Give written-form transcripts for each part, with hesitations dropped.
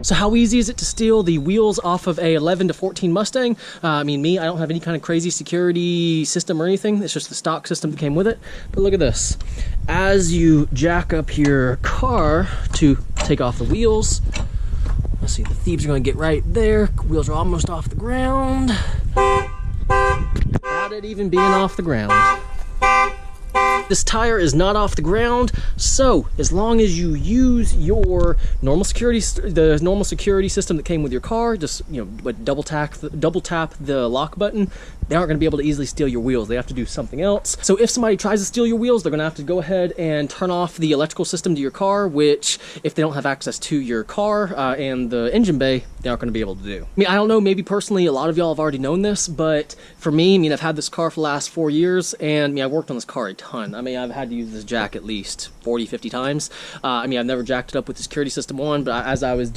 So how easy is it to steal the wheels off of a 11 to 14 Mustang? I mean, I don't have any kind of crazy security system or anything. It's just the stock system that came with it. But look at this. As you jack up your car to take off the wheels, let's see, the thieves are going to get right there. Wheels are almost off the ground. Without it even being off the ground. This tire is not off the ground, so as long as you use your normal security, the normal security system that came with your car, just double tap the lock button, they aren't going to be able to easily steal your wheels. They have to do something else. So if somebody tries to steal your wheels, they're going to have to go ahead and turn off the electrical system to your car, which if they don't have access to your car and the engine bay, they aren't going to be able to do. I mean, I don't know, maybe personally a lot of y'all have already known this, but for me, I mean, I've had this car for the last 4 years, and I mean, I've worked on this car a ton. I mean, I've had to use this jack at least 40, 50 times. I mean, I've never jacked it up with the security system on, but as I was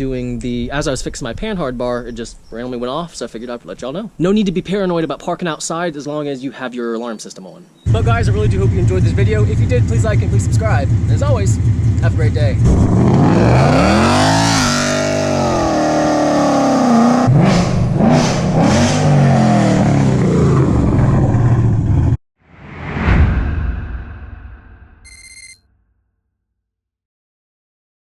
fixing my panhard bar, it just randomly went off, so I figured I'd let y'all know. No need to be paranoid about parking outside as long as you have your alarm system on. But guys, I really do hope you enjoyed this video. If you did, please like and please subscribe. And as always, have a great day.